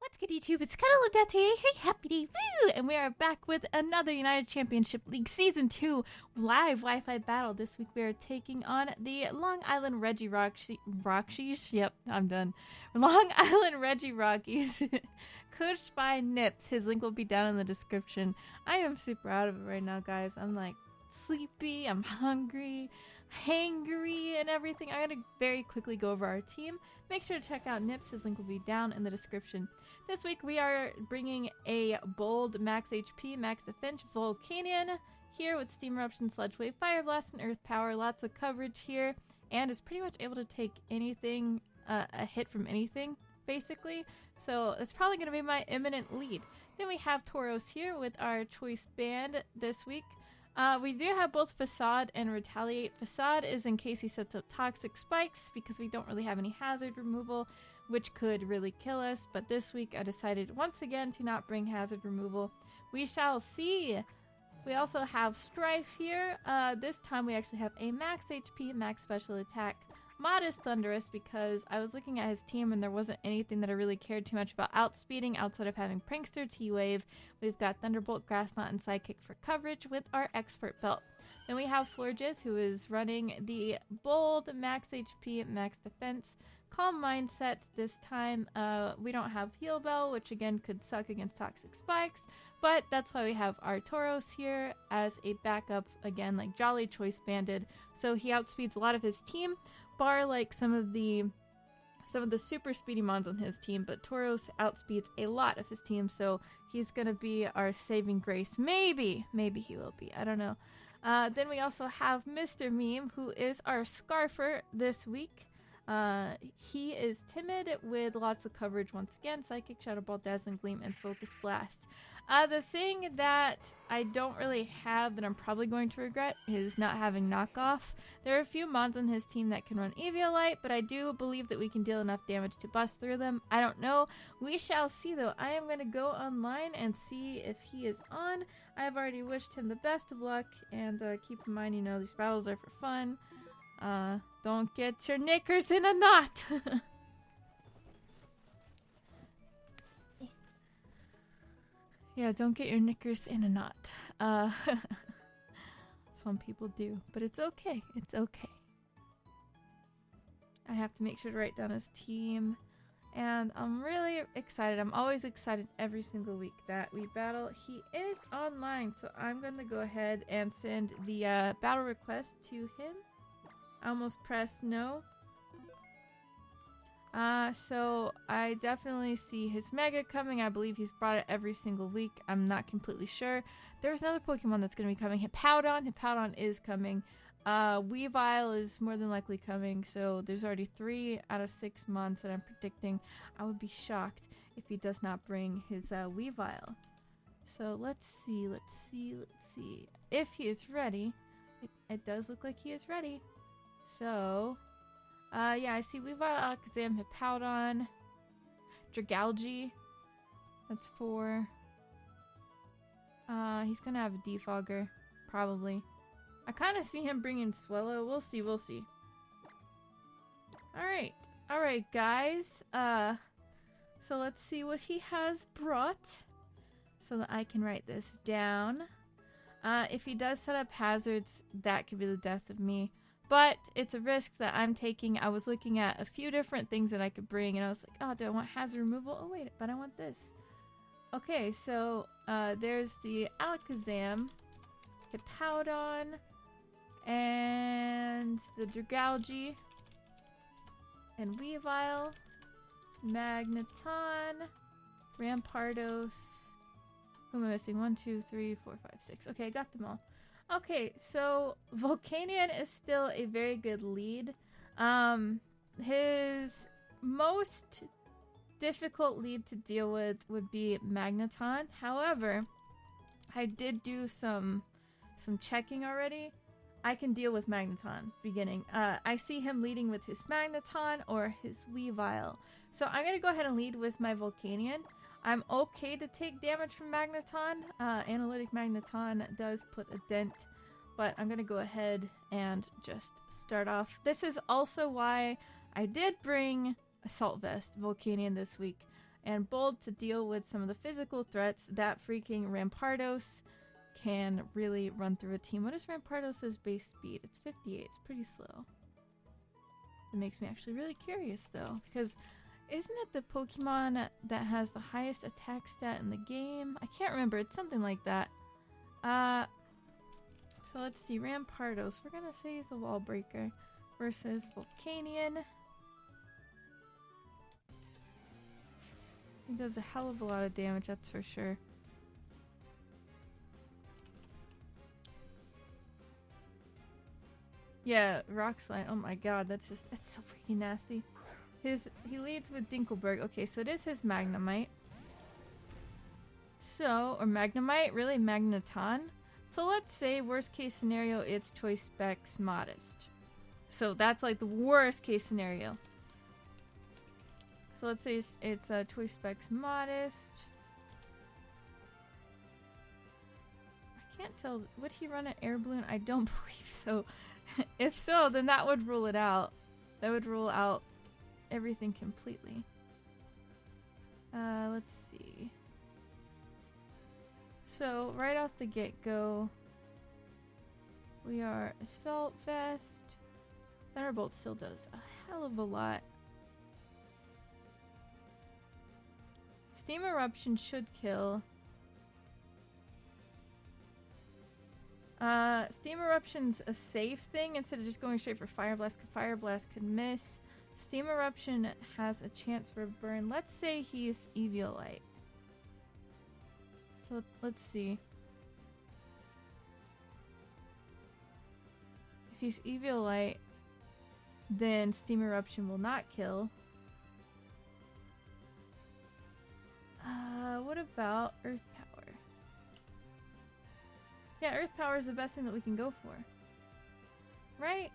What's good, YouTube? It's CuddleofDeath here. Hey, happy day, woo! And we are back with another United Championship League Season 2 live Wi-Fi battle. This week we are taking on the Long Island Regirockies. Yep, I'm done. Long Island Regirockies, coached by Nips. His link will be down in the description. I am super out of it right now, guys. I'm like sleepy, I'm hungry, hangry, and everything. I'm gonna very quickly go over our team. Make sure to check out Nips. His link will be down in the description. This week we are bringing a bold max HP, max defense Volcanion here with Steam Eruption, Sludge Wave, Fire Blast, and Earth Power. Lots of coverage here, and is pretty much able to take anything, a hit from anything, basically. So it's probably going to be my imminent lead. Then we have Tauros here with our choice band this week. We do have both Facade and Retaliate. Facade is in case he sets up Toxic Spikes, because we don't really have any hazard removal, which could really kill us. But this week I decided once again to not bring hazard removal. We shall see. We also have Strife here. This time we actually have a max HP, max special attack. Mod is Thunderous because I was looking at his team and there wasn't anything that I really cared too much about outspeeding outside of having Prankster, T-Wave. We've got Thunderbolt, Grass Knot, and Sidekick for coverage with our Expert Belt. Then we have Florges, who is running the bold max HP, max defense, Calm Mindset. This time we don't have Heal Bell, which again could suck against Toxic Spikes, but that's why we have our Tauros here as a backup, again like Jolly Choice Banded, so he outspeeds a lot of his team, bar like some of the super speedy mons on his team, but Tauros outspeeds a lot of his team, so he's gonna be our saving grace. Maybe he will be, I don't know. Then we also have Mr. Meme, who is our Scarfer this week. He is timid with lots of coverage once again, Psychic, Shadow Ball, Dazzling Gleam, and Focus Blast. The thing that I don't really have that I'm probably going to regret is not having Knockoff. There are a few mons on his team that can run Eviolite, but I do believe that we can deal enough damage to bust through them. I don't know. We shall see, though. I am going to go online and see if he is on. I have already wished him the best of luck, and keep in mind, you know, these battles are for fun. Don't get your knickers in a knot! Yeah, don't get your knickers in a knot. Some people do, but it's okay. It's okay. I have to make sure to write down his team, and I'm really excited. I'm always excited every single week that we battle. He is online, so I'm going to go ahead and send the battle request to him. I almost pressed no. So I definitely see his Mega coming. I believe he's brought it every single week. I'm not completely sure. There's another Pokemon that's going to be coming. Hippowdon is coming. Weavile is more than likely coming. So there's already 3 out of 6 months that I'm predicting. I would be shocked if he does not bring his Weavile. So let's see. If he is ready. It does look like he is ready. So... yeah, I see Weavile, Alakazam, Hippowdon, Regirockies. That's 4. He's gonna have a Defogger, probably. I kind of see him bringing Swellow. We'll see. Alright, guys. So let's see what he has brought, so that I can write this down. If he does set up hazards, that could be the death of me. But it's a risk that I'm taking. I was looking at a few different things that I could bring, and I was like, oh, do I want hazard removal? Oh, wait, but I want this. Okay, so there's the Alakazam, Hippowdon, and the Regirockies, and Weavile, Magneton, Rampardos. Who am I missing? 1, 2, 3, 4, 5, 6. Okay, I got them all. Okay, so Volcanion is still a very good lead. His most difficult lead to deal with would be Magneton. However, I did do some checking already. I can deal with Magneton beginning. I see him leading with his Magneton or his Weavile. So I'm going to go ahead and lead with my Volcanion. I'm okay to take damage from Magneton. Analytic Magneton does put a dent, but I'm going to go ahead and just start off. This is also why I did bring Assault Vest Volcanion this week. And Bold to deal with some of the physical threats that freaking Rampardos can really run through a team. What is Rampardos' base speed? It's 58. It's pretty slow. It makes me actually really curious though, because isn't it the Pokemon that has the highest attack stat in the game? I can't remember. It's something like that. So let's see. Rampardos. We're gonna say he's a wall breaker versus Volcanion. He does a hell of a lot of damage, that's for sure. Yeah, Rock Slide. Oh my god, that's so freaking nasty. He leads with Dinkelberg. Okay, so it is his Magnemite. So, or Magnemite, really Magneton. So let's say worst case scenario, it's Choice Specs Modest. So that's like the worst case scenario. So let's say it's Choice Specs Modest. I can't tell. Would he run an Air Balloon? I don't believe so. If so, then that would rule it out. That would rule out everything completely. Let's see. So, right off the get-go, we are Assault Vest. Thunderbolt still does a hell of a lot. Steam Eruption should kill. Steam Eruption's a safe thing instead of just going straight for Fire Blast. Fire Blast could miss. Steam Eruption has a chance for a burn. Let's say he's Eviolite. So let's see. If he's Eviolite, then Steam Eruption will not kill. What about Earth Power? Yeah, Earth Power is the best thing that we can go for. Right?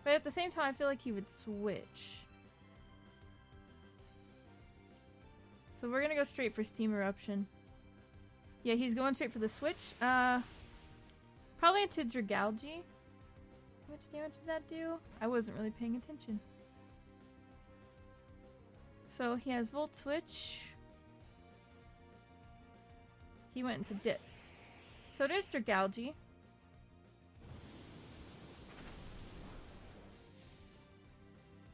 But at the same time, I feel like he would switch. So we're gonna go straight for Steam Eruption. Yeah, he's going straight for the switch. Probably into Dragalge. How much damage did that do? I wasn't really paying attention. So he has Volt Switch. He went into Dipped. So there's Dragalge.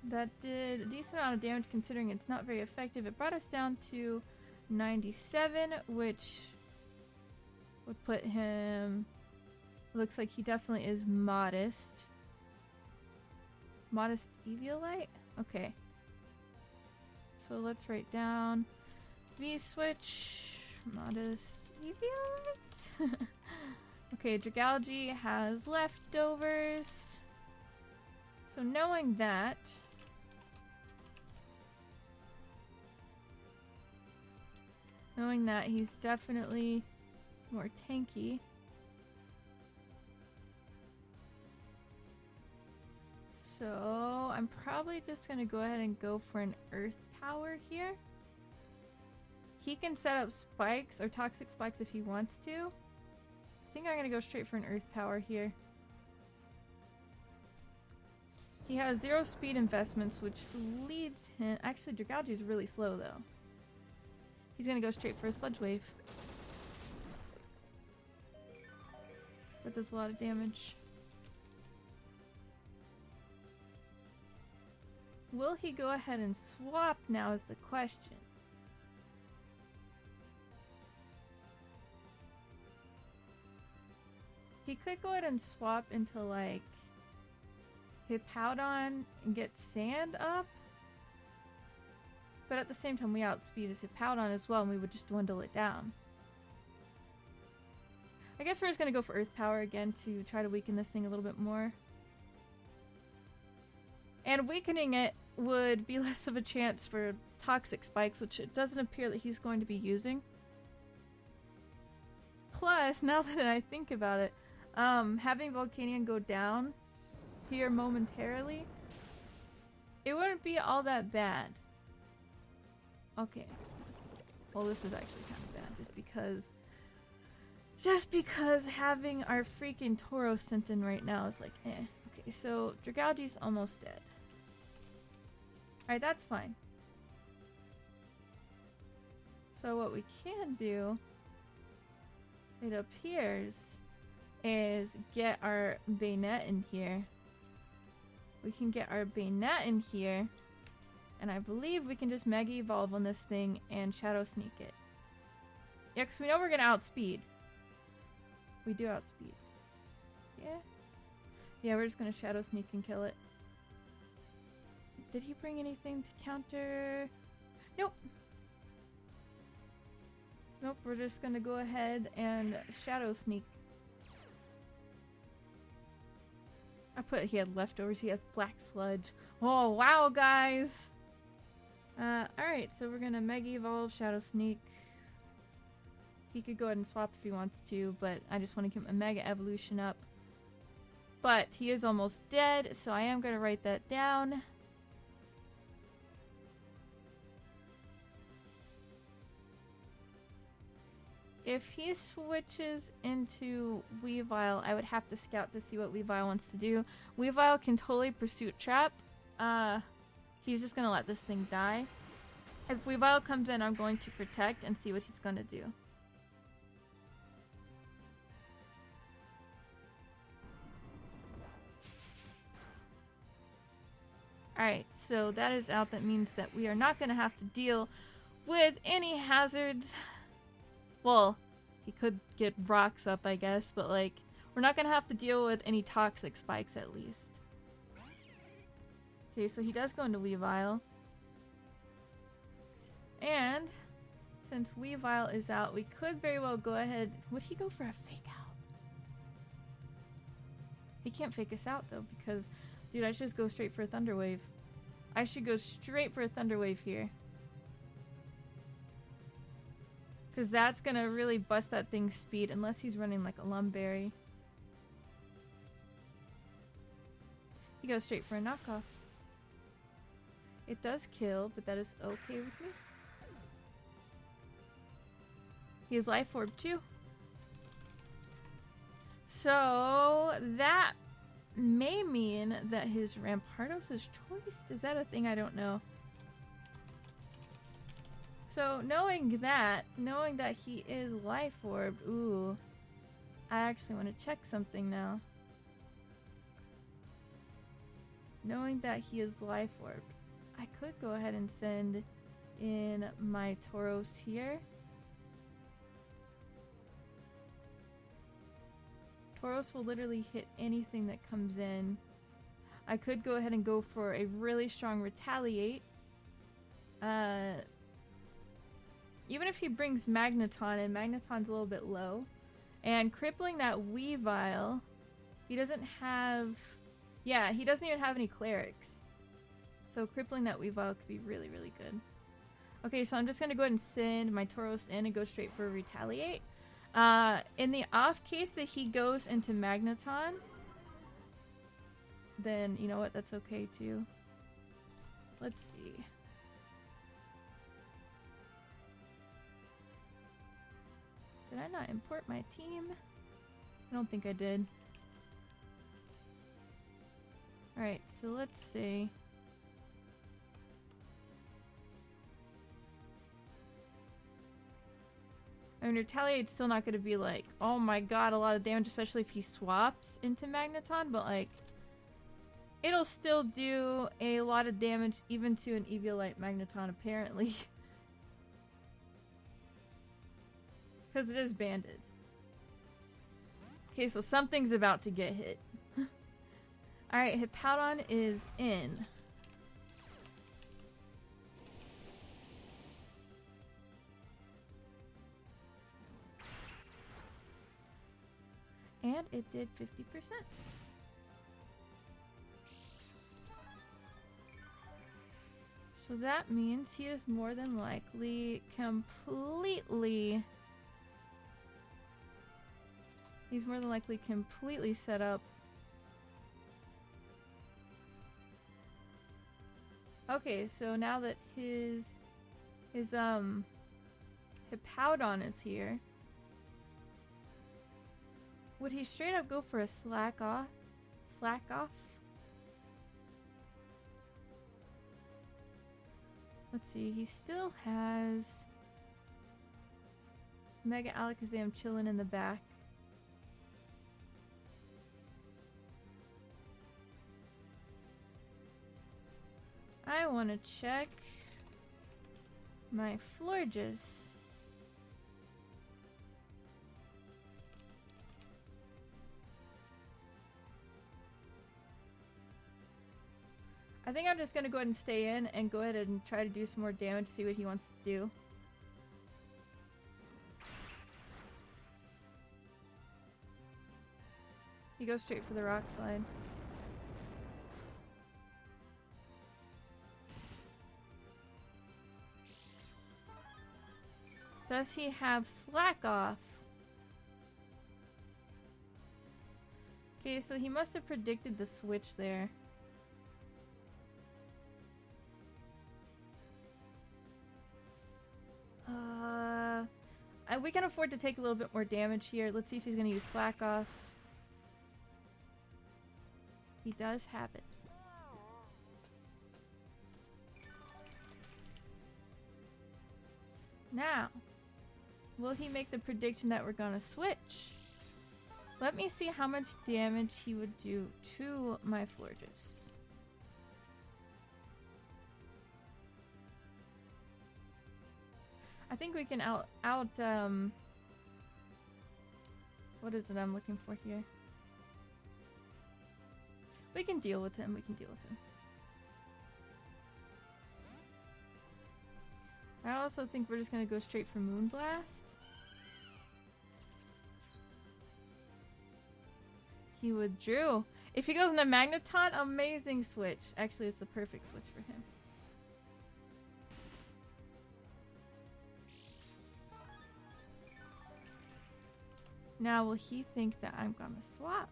That did a decent amount of damage considering it's not very effective. It brought us down to 97, which would put him... Looks like he definitely is Modest. Modest Eviolite? Okay. So let's write down V-Switch, Modest Eviolite. Okay, Dragalge has leftovers. So knowing that... Knowing that he's definitely more tanky. So I'm probably just going to go ahead and go for an Earth Power here. He can set up spikes or toxic spikes if he wants to. I think I'm going to go straight for an Earth Power here. He has 0 speed investments, which leads him... Actually, Dragalge is really slow though. He's going to go straight for a Sludge Wave. That does a lot of damage. Will he go ahead and swap now is the question. He could go ahead and swap into like Hippowdon and get Sand up. But at the same time we outspeed his Hippowdon as well and we would just dwindle it down. I guess we're just going to go for Earth Power again to try to weaken this thing a little bit more. And weakening it would be less of a chance for toxic spikes, which it doesn't appear that he's going to be using. Plus, now that I think about it, having Volcanion go down here momentarily, it wouldn't be all that bad. Okay. Well, this is actually kind of bad, just because having our freaking Tauros sent in right now is like, eh. Okay, so Dragalge's almost dead. Alright, that's fine. So what we can do, it appears, is get our bayonet in here. We can get our bayonet in here, and I believe we can just Mega Evolve on this thing and Shadow Sneak it. Yeah, because we know we're going to outspeed. We do outspeed. Yeah. Yeah, we're just going to Shadow Sneak and kill it. Did he bring anything to counter? Nope. Nope, we're just going to go ahead and Shadow Sneak. I put he had leftovers. He has Black Sludge. Oh, wow, guys. Alright, so we're going to Mega Evolve, Shadow Sneak. He could go ahead and swap if he wants to, but I just want to keep a Mega Evolution up. But he is almost dead, so I am going to write that down. If he switches into Weavile, I would have to scout to see what Weavile wants to do. Weavile can totally Pursuit Trap. He's just going to let this thing die. If Weavile comes in, I'm going to Protect and see what he's going to do. Alright, so that is out. That means that we are not going to have to deal with any hazards. Well, he could get rocks up, I guess, but like, we're not going to have to deal with any toxic spikes at least. Okay, so he does go into Weavile. And since Weavile is out, we could very well go ahead. Would he go for a fake out? He can't fake us out though, because dude, I should just go straight for a Thunder Wave. I should go straight for a Thunder Wave here. Because that's going to really bust that thing's speed, unless he's running like a Lumberry. He goes straight for a knockoff. It does kill, but that is okay with me. He has Life Orb too. So that may mean that his Rampardos is choiced. Is that a thing? I don't know. So knowing that he is Life Orb, ooh, I actually want to check something now. Knowing that he is Life Orb, I could go ahead and send in my Tauros here. Tauros will literally hit anything that comes in. I could go ahead and go for a really strong Retaliate. Even if he brings Magneton, and Magneton's a little bit low. And crippling that Weavile, he doesn't have... Yeah, he doesn't even have any Clerics. So crippling that Weavile could be really, really good. Okay, so I'm just going to go ahead and send my Tauros in and go straight for a Retaliate. In the off case that he goes into Magneton, then you know what, that's okay too. Let's see. Did I not import my team? I don't think I did. Alright, so let's see. I mean, Retaliate's still not going to be like, oh my god, a lot of damage, especially if he swaps into Magneton, but like, it'll still do a lot of damage even to an Eviolite Magneton, apparently. Because it is banded. Okay, so something's about to get hit. Alright, Hippowdon is in. And it did 50%. So that means he is more than likely completely... He's more than likely completely set up. Okay, so now that his Hippowdon is here, would he straight up go for a slack off? Let's see, he still has Mega Alakazam chilling in the back. I want to check my Florges. I think I'm just going to go ahead and stay in and go ahead and try to do some more damage, see what he wants to do. He goes straight for the rock slide. Does he have slack off? Okay, so he must have predicted the switch there. We can afford to take a little bit more damage here. Let's see if he's going to use slack off. He does have it. Now, will he make the prediction that we're gonna switch? Let me see how much damage he would do to my Florges. I think we can what is it I'm looking for here? We can deal with him, I also think we're just gonna go straight for Moonblast. He withdrew. If he goes into Magneton, amazing switch. Actually, it's the perfect switch for him. Now, will he think that I'm gonna swap?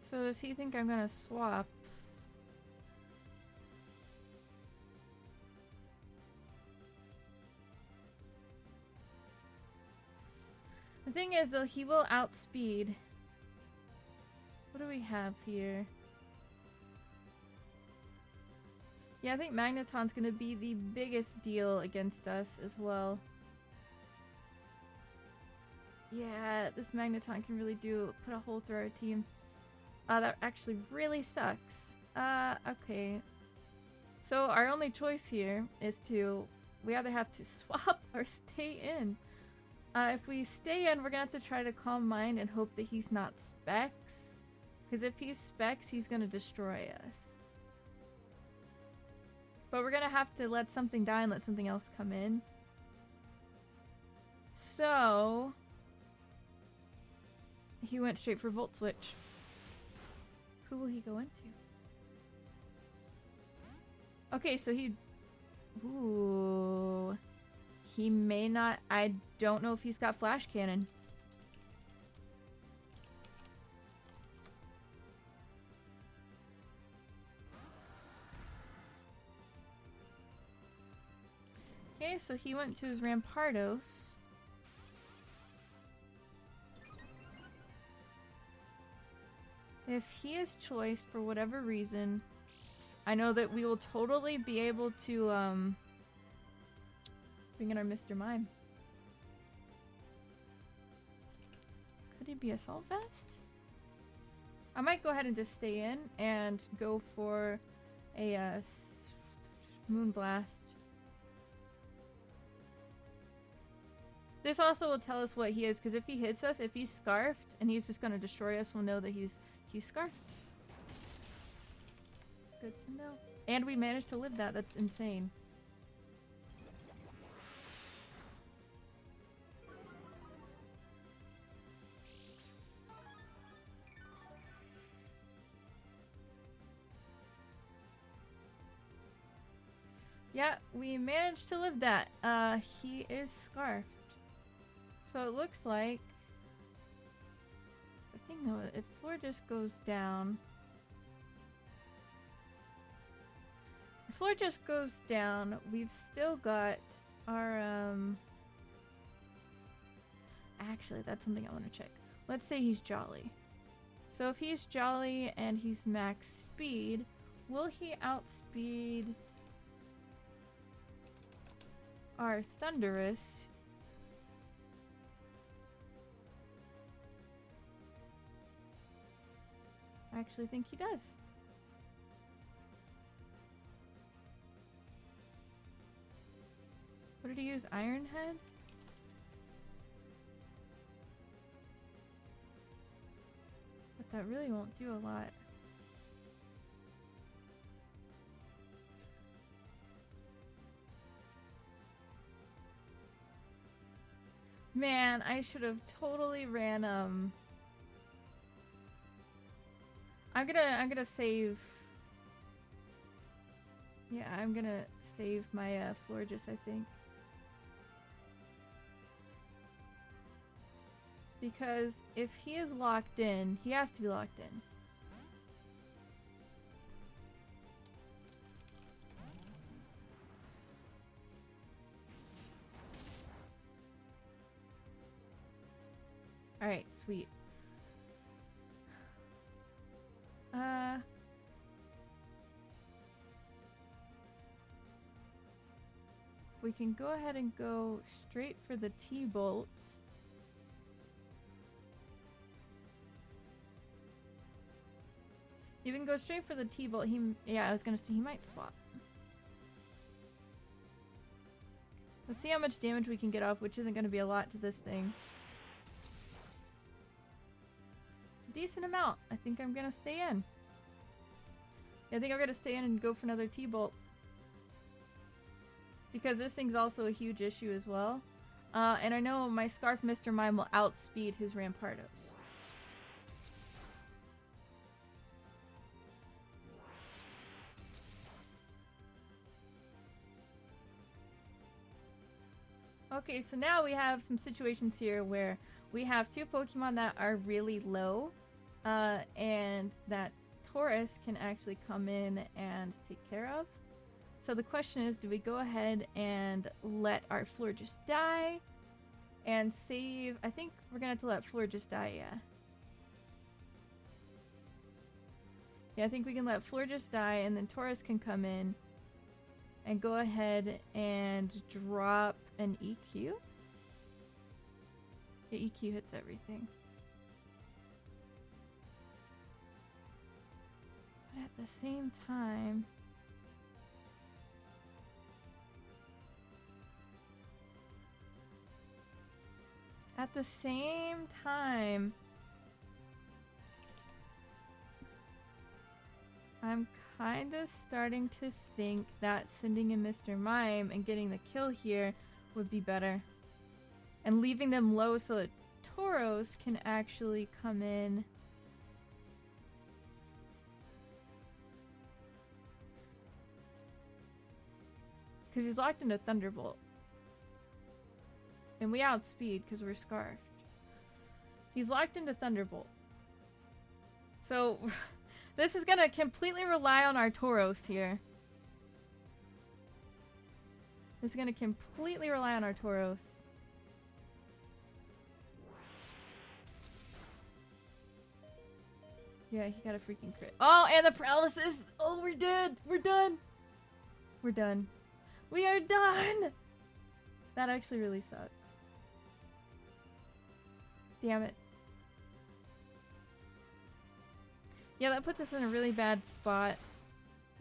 So does he think I'm gonna swap? The thing is, though, he will outspeed. What do we have here? Yeah, I think Magneton's gonna be the biggest deal against us as well. Yeah, this Magneton can really put a hole through our team. That actually really sucks. Okay. So our only choice here is we either have to swap or stay in. If we stay in, we're gonna have to try to Calm Mind and hope that he's not Specs. Because if he's Specs, he's gonna destroy us. But we're gonna have to let something die and let something else come in. So he went straight for Volt Switch. Who will he go into? Okay, so ooh. He may not... I don't know if he's got Flash Cannon. Okay, so he went to his Rampardos. If he is choiced for whatever reason, I know that we will totally be able to bring in our Mr. Mime. Could he be Assault Vest? I might go ahead and just stay in and go for a Moonblast. This also will tell us what he is, because if he hits us, if he's Scarfed and he's just going to destroy us, we'll know that he's Scarfed. Good to know. And we managed to live that. That's insane. Yeah, we managed to live that. He is Scarfed. So it looks like... The thing though, if Floor just goes down... If Floor just goes down, we've still got our... Actually, that's something I want to check. let's say he's Jolly. So if he's Jolly and he's max speed, will he outspeed our Thunderous? I actually think he does. What did he use? Iron Head? But that really won't do a lot. Man, I should have totally ran I'm gonna save. Yeah, I'm gonna save my Florges, I think. Because if he is locked in, he has to be locked in. Alright, sweet. We can go ahead and go straight for the T-Bolt. You can go straight for the T-Bolt. Yeah, I was gonna say he might swap. Let's see how much damage we can get off, which isn't gonna be a lot to this thing. It's a decent amount. I think I'm gonna stay in. Yeah, I think I'm gonna stay in and go for another T-Bolt. Because this thing's also a huge issue as well. And I know my Scarf Mr. Mime will outspeed his Rampardos. Okay, so now we have some situations here where we have two Pokemon that are really low. And that Taurus can actually come in and take care of. So the question is, do we go ahead and let our Florges die and save? I think we're gonna have to let Florges die, yeah. Yeah, I think we can let Florges die and then Taurus can come in and go ahead and drop an EQ. Yeah, EQ hits everything. But at the same time... At the same time, I'm kind of starting to think that sending in Mr. Mime and getting the kill here would be better. And leaving them low so that Tauros can actually come in. Because he's locked into Thunderbolt. And we outspeed because we're Scarfed. He's locked into Thunderbolt. So, this is going to completely rely on our Tauros here. This is going to completely rely on our Tauros. Yeah, he got a freaking crit. Oh, and the paralysis! Oh, we're dead! We're done! We're done. We are done! That actually really sucks. Damn it. Yeah, that puts us in a really bad spot.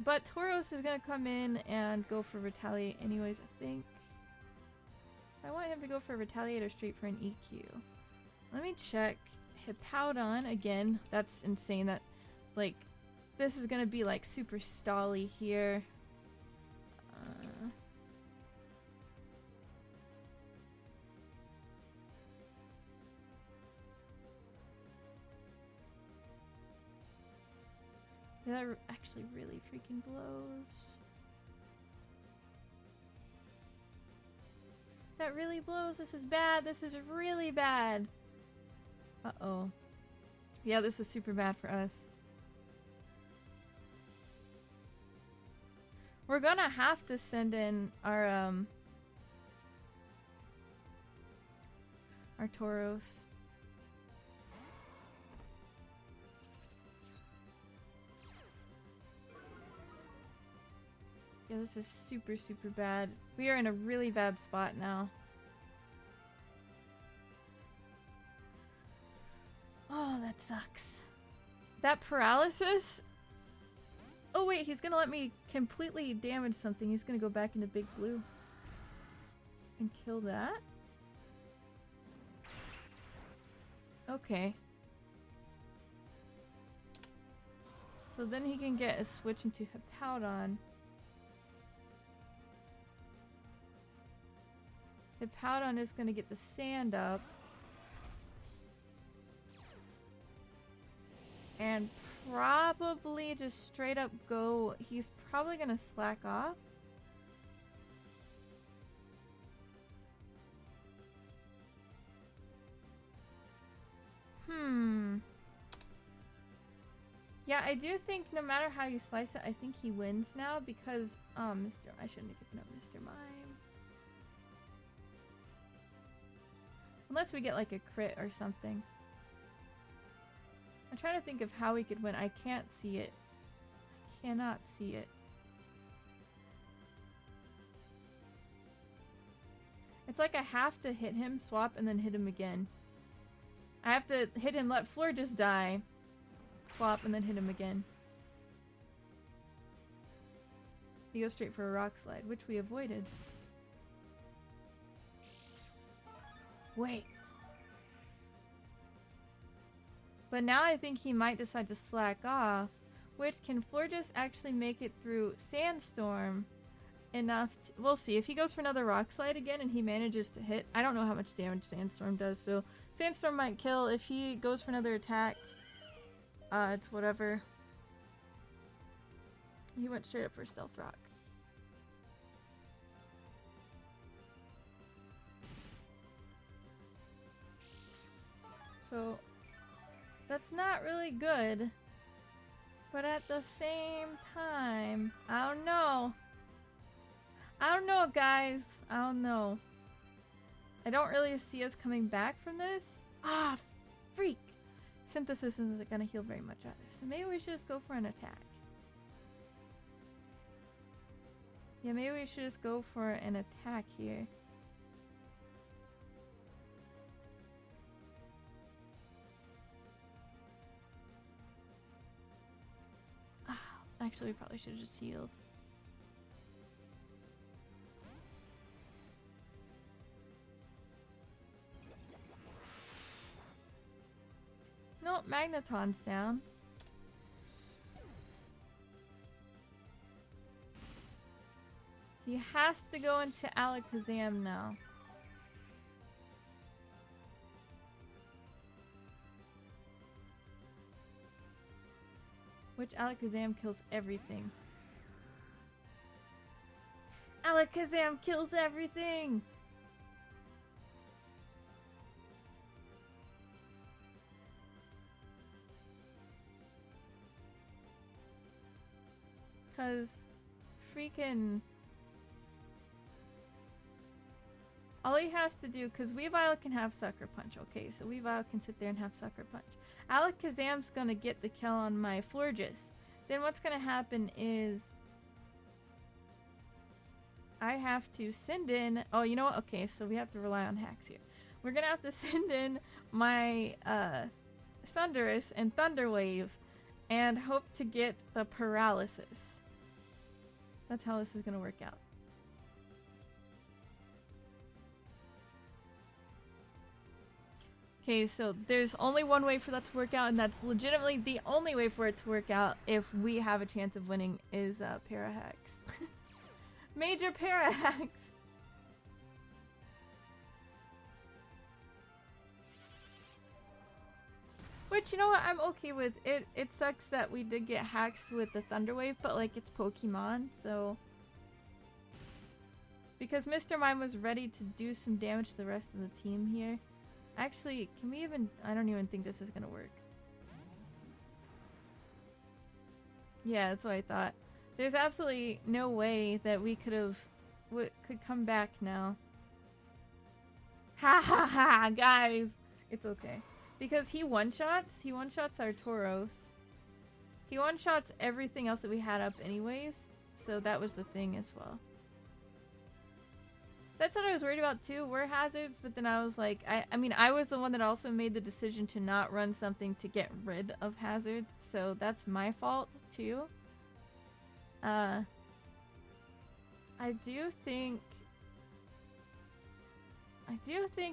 But Tauros is gonna come in and go for Retaliate anyways, I think. I want him to go for Retaliate or straight for an EQ. Let me check. Hippowdon, again, that's insane that, like, this is gonna be, like, super stally here. Yeah, that actually really freaking blows. That really blows. This is bad. This is really bad. Uh-oh. Yeah, this is super bad for us. We're gonna have to send in our Tauros. Yeah, this is super, super bad. We are in a really bad spot now. Oh, that sucks. That paralysis? Oh wait, he's gonna let me completely damage something. He's gonna go back into Big Blue. And kill that? Okay. So then he can get a switch into Hippowdon. Hippowdon is gonna get the sand up. And probably just straight up go. He's probably gonna slack off. Yeah, I do think no matter how you slice it, I think he wins now because, I shouldn't have given up Mr. Mime. Unless we get like a crit or something. I'm trying to think of how we could win. I can't see it. I cannot see it. It's like I have to hit him, swap, and then hit him again. I have to hit him, let Floor just die, swap, and then hit him again. He goes straight for a rock slide, which we avoided. Wait. But now I think he might decide to slack off, which can Florges actually make it through Sandstorm enough to, we'll see. If he goes for another rock slide again and he manages to hit, I don't know how much damage Sandstorm does, so Sandstorm might kill. If he goes for another attack, it's whatever. He went straight up for Stealth Rock. So that's not really good, but at the same time, I don't know. I don't know, guys. I don't know. I don't really see us coming back from this. Ah, freak. Synthesis isn't gonna heal very much either, so maybe we should just go for an attack. Yeah, maybe we should just go for an attack here. Actually, we probably should have just healed. No, Magneton's down. He has to go into Alakazam now. Which Alakazam kills everything. Alakazam kills everything! Cause freaking... all he has to do, cause Weavile can have Sucker Punch, okay, so Weavile can sit there and have Sucker Punch. Alakazam's gonna get the kill on my Florges. Then what's gonna happen is I have to send in... oh, you know what? Okay, so we have to rely on hacks here. We're gonna have to send in my Thundurus and Thunderwave and hope to get the paralysis. That's how this is gonna work out. Okay, so there's only one way for that to work out, and that's legitimately the only way for it to work out if we have a chance of winning is Parahax. Major Parahax! Which, you know what, I'm okay with. It sucks that we did get hacked with the Thunderwave, but like, it's Pokemon, so... because Mr. Mime was ready to do some damage to the rest of the team here. Actually, can we even... I don't even think this is gonna work. Yeah, that's what I thought. There's absolutely no way that we could have... could come back now. Ha ha ha, guys! It's okay. Because he one-shots our Tauros. He one-shots everything else that we had up anyways. So that was the thing as well. That's what I was worried about too, were hazards, but then I was like, I mean, I was the one that also made the decision to not run something to get rid of hazards, so that's my fault too. I do think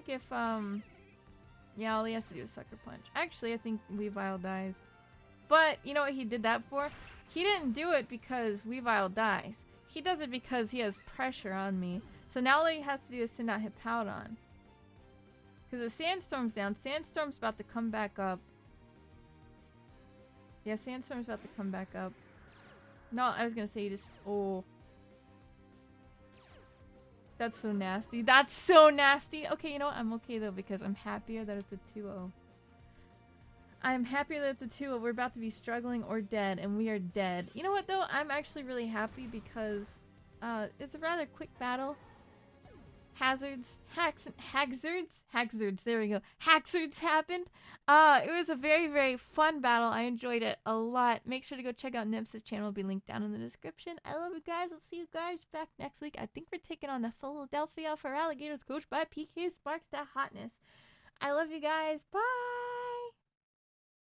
if, yeah, all he has to do is Sucker Punch. Actually, I think Weavile dies. But, you know what he did that for? He didn't do it because Weavile dies. He does it because he has pressure on me. So now all he has to do is send out Hippowdon. Because the Sandstorm's down. Sandstorm's about to come back up. Yeah, Sandstorm's about to come back up. No, I was gonna say you just... Oh. That's so nasty. That's so nasty! Okay, you know what? I'm okay though because I'm happier that it's a 2-0. I'm happier that it's a 2-0. We're about to be struggling or dead, and we are dead. You know what though? I'm actually really happy because it's a rather quick battle. Hazards, Haxards, there we go. Haxards happened. It was a very, very fun battle. I enjoyed it a lot. Make sure to go check out Nips' channel. It'll be linked down in the description. I love you guys. I'll see you guys back next week. I think we're taking on the Philadelphia for Alligators, coached by PK Sparks. That hotness. I love you guys. Bye.